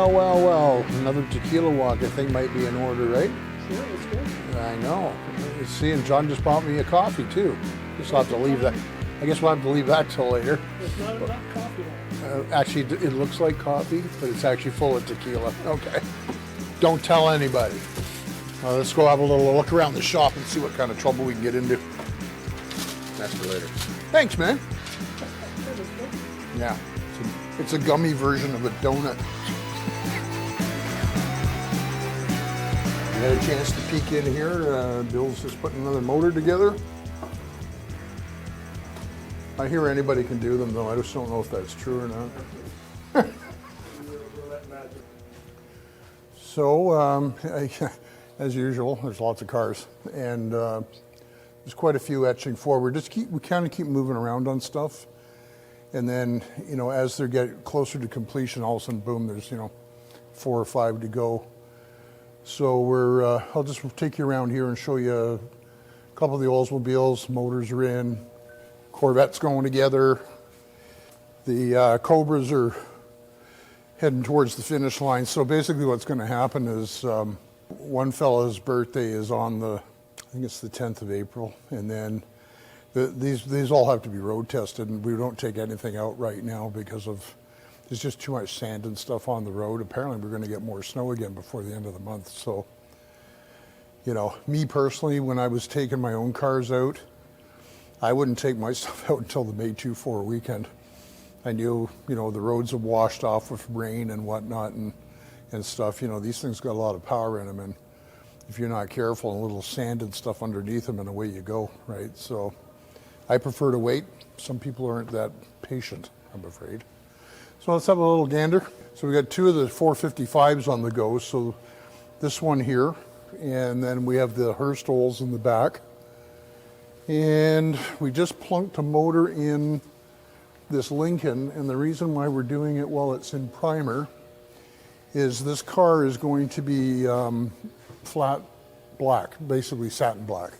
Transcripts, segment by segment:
Well. Another Tequila Walkn thing might be in order, right? Sure, that's good. I know. See, and John just bought me a coffee too. Just have to leave that. I guess we'll have to leave that till later. There's not enough coffee though. Actually, it looks like coffee, but it's actually full of tequila. Okay. Don't tell anybody. Let's go have a little look around the shop and see what kind of trouble we can get into. That's for later. Thanks, man. Yeah, it's a gummy version of a donut. You had a chance to peek in here. Bill's just putting another motor together. I hear anybody can do them, though. I just don't know if that's true or not. So, as usual, there's lots of cars, and there's quite a few etching forward. We kind of keep moving around on stuff, and then as they get closer to completion, all of a sudden, boom, there's 4 or 5 to go. So I'll just take you around here and show you a couple of the Oldsmobiles. Motors are in, Corvette's going together. The Cobras are heading towards the finish line. So basically what's going to happen is one fella's birthday is on I think it's the 10th of April, and then these all have to be road tested, and we don't take anything out right now because there's just too much sand and stuff on the road. Apparently we're going to get more snow again before the end of the month. So, me personally, when I was taking my own cars out, I wouldn't take my stuff out until the May 2-4 weekend. I knew, the roads have washed off with rain and whatnot and stuff. These things got a lot of power in them, and if you're not careful, a little sand and stuff underneath them, and away you go, right? So I prefer to wait. Some people aren't that patient, I'm afraid. So let's have a little gander. So we got 2 of the 455s on the go. So this one here, and then we have the Hurstols in the back. And we just plunked a motor in this Lincoln, and the reason why we're doing it while it's in primer is this car is going to be flat black, basically satin black.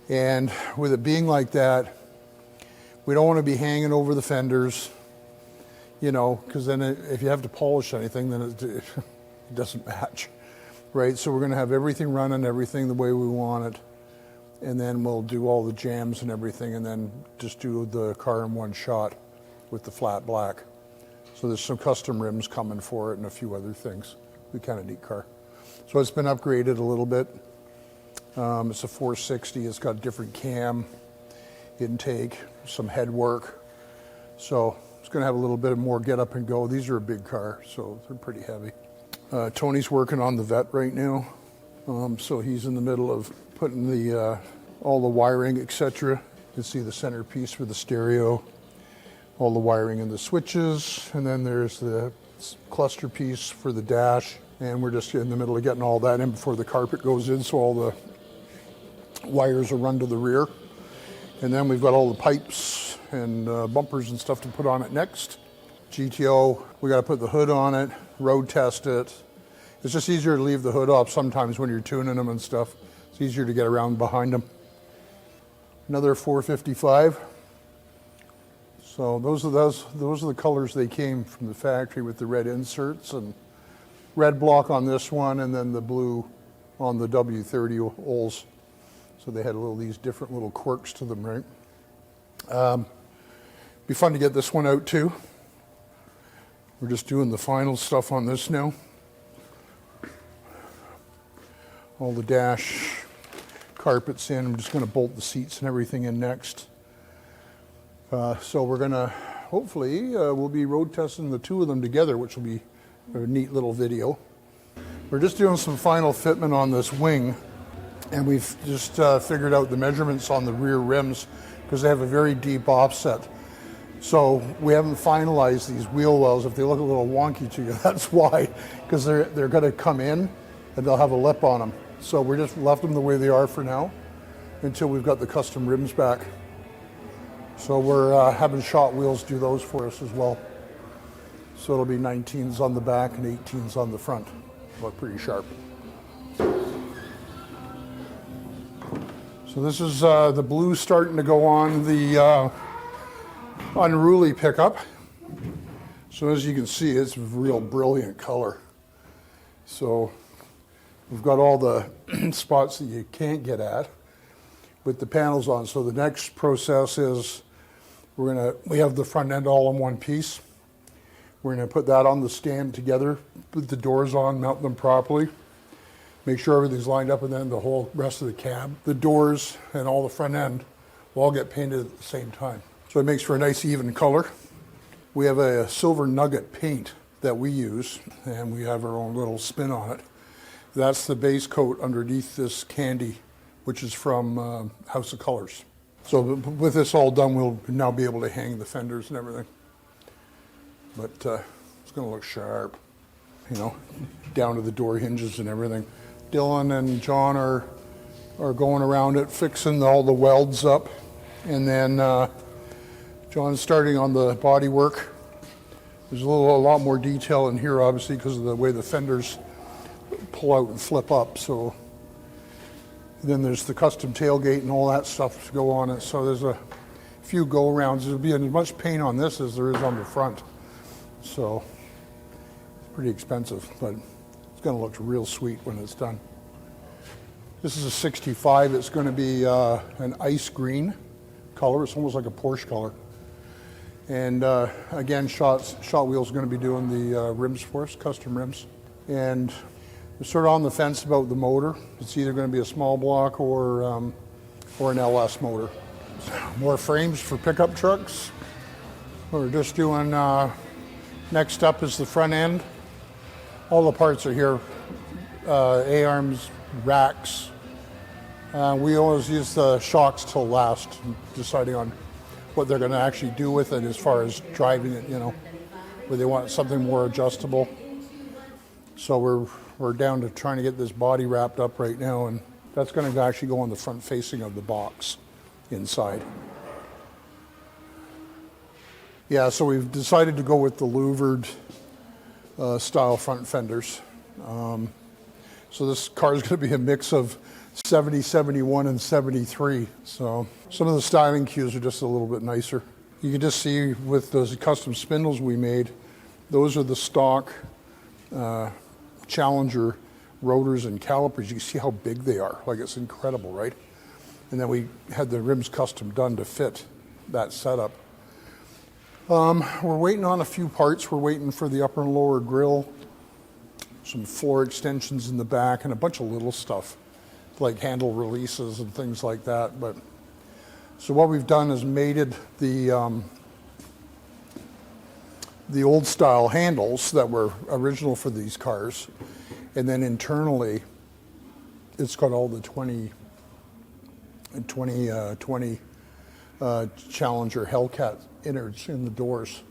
And with it being like that, we don't want to be hanging over the fenders, because then if you have to polish anything, then it doesn't match, right? So we're going to have everything running, everything the way we want it, and then we'll do all the jams and everything, and then just do the car in one shot with the flat black. So there's some custom rims coming for it and a few other things. We kind of neat car. So it's been upgraded a little bit. It's a 460. It's got different cam intake, some head work. So it's going to have a little bit more get up and go. These are a big car, so they're pretty heavy. Tony's working on the Vet right now. So he's in the middle of putting all the wiring, etc. You can see the centerpiece for the stereo, all the wiring in the switches, and then there's the cluster piece for the dash, and we're just in the middle of getting all that in before the carpet goes in, so all the wires are run to the rear. And then we've got all the pipes and bumpers and stuff to put on it next. GTO, we got to put the hood on it, road test it. It's just easier to leave the hood off sometimes when you're tuning them and stuff. It's easier to get around behind them. Another 455. So those are the colors they came from the factory, with the red inserts, and red block on this one, and then the blue on the W30 Olds. So they had these different little quirks to them, right? Be fun to get this one out too. We're just doing the final stuff on this now. All the dash carpets in. I'm just going to bolt the seats and everything in next. So we're going to, hopefully, we'll be road testing the 2 of them together, which will be a neat little video. We're just doing some final fitment on this wing, and we've just figured out the measurements on the rear rims because they have a very deep offset. So we haven't finalized these wheel wells. If they look a little wonky to you, that's why, because they're going to come in and they'll have a lip on them. So we just left them the way they are for now until we've got the custom rims back. So we're having Shot Wheels do those for us as well. So it'll be 19s on the back and 18s on the front. Look pretty sharp. So this is the blue starting to go on the unruly pickup. So as you can see, it's a real brilliant color. So we've got all the spots that you can't get at with the panels on. So the next process is we have the front end all in one piece. We're going to put that on the stand together, put the doors on, mount them properly, make sure everything's lined up, and then the whole rest of the cab, the doors and all the front end will all get painted at the same time. So it makes for a nice even color. We have a silver nugget paint that we use, and we have our own little spin on it. That's the base coat underneath this candy, which is from House of Colors. So with this all done, we'll now be able to hang the fenders and everything. But it's going to look sharp, you know, down to the door hinges and everything. Dylan and John are going around it, fixing all the welds up, and then John's starting on the body work. There's a lot more detail in here, obviously, because of the way the fenders pull out and flip up. So then there's the custom tailgate and all that stuff to go on it. So there's a few go-arounds. There'll be as much paint on this as there is on the front. So it's pretty expensive, but it's going to look real sweet when it's done. This is a 65. It's going to be an ice green color. It's almost like a Porsche color. And again, Shot Wheels is going to be doing the rims for us, custom rims. And we're sort of on the fence about the motor. It's either going to be a small block or an LS motor. More frames for pickup trucks. We're just doing, next up is the front end. All the parts are here. A-arms, racks. We always use the shocks till last, deciding on what they're going to actually do with it as far as driving it, you know, where they want something more adjustable. So we're down to trying to get this body wrapped up right now, and that's going to actually go on the front facing of the box inside. Yeah, so we've decided to go with the louvered style front fenders. So this car is going to be a mix of 70, 71, and 73. So some of the styling cues are just a little bit nicer. You can just see with those custom spindles we made, those are the stock Challenger rotors and calipers. You can see how big they are. Like, it's incredible, right? And then we had the rims custom done to fit that setup. We're waiting on a few parts. We're waiting for the upper and lower grille, some floor extensions in the back, and a bunch of little stuff like handle releases and things like that. But so what we've done is mated the old style handles that were original for these cars, and then internally it's got all the 2020 Challenger Hellcat innards in the doors.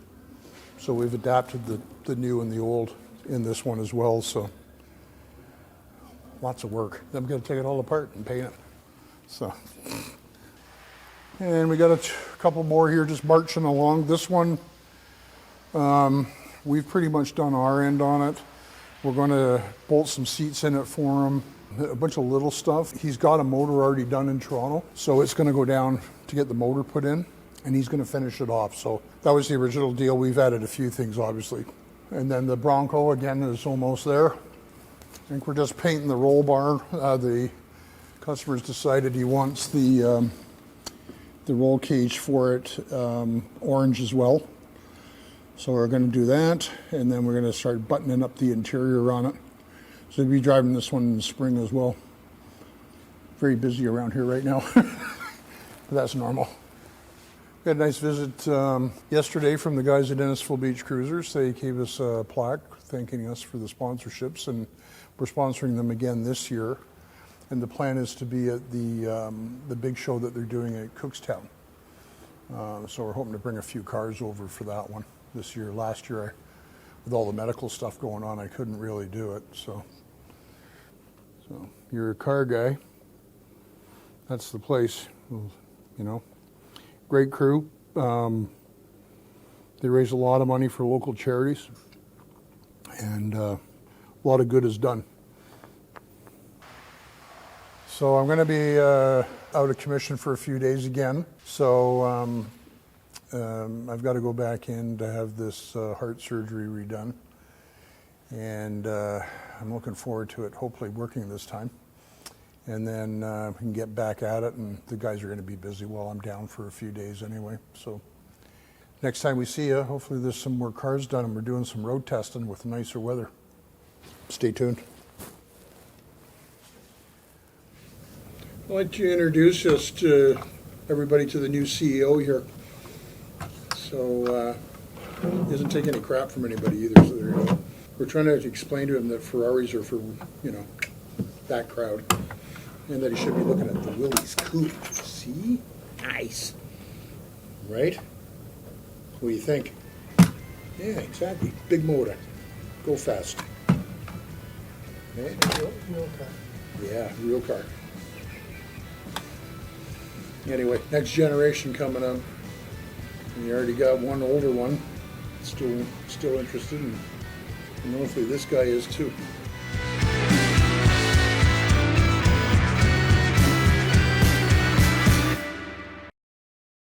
So we've adapted the new and the old in this one as well. So lots of work. Then I'm going to take it all apart and paint it. So, and we got a couple more here just marching along. This one, we've pretty much done our end on it. We're going to bolt some seats in it for him, a bunch of little stuff. He's got a motor already done in Toronto, so it's going to go down to get the motor put in, and he's going to finish it off. So that was the original deal. We've added a few things, obviously. And then the Bronco, again, is almost there. I think we're just painting the roll bar. The customer's decided he wants the roll cage for it orange as well. So we're going to do that, and then we're going to start buttoning up the interior on it. So we'll be driving this one in the spring as well. Very busy around here right now, but that's normal. We had a nice visit yesterday from the guys at Innisfil Beach Cruisers. They gave us a plaque thanking us for the sponsorships, and we're sponsoring them again this year. And the plan is to be at the big show that they're doing at Cookstown. So we're hoping to bring a few cars over for that one this year. Last year, with all the medical stuff going on, I couldn't really do it. So you're a car guy. That's the place, you know. Great crew. They raise a lot of money for local charities, and a lot of good is done. So I'm going to be out of commission for a few days again. So I've got to go back in to have this heart surgery redone. And I'm looking forward to it, hopefully working this time. And then we can get back at it, and the guys are going to be busy while I'm down for a few days anyway. So next time we see you, hopefully there's some more cars done and we're doing some road testing with nicer weather. Stay tuned. I'd like to introduce us to everybody to the new CEO here. So he doesn't take any crap from anybody either. So there you go. We're trying to explain to him that Ferraris are for, you know, that crowd. And that he should be looking at the Willys coupe. See? Nice. Right? What do you think? Yeah, exactly. Big motor. Go fast. Okay? Real car. Yeah, real car. Anyway, next generation coming up. And you already got one older one. Still interested, and hopefully this guy is too.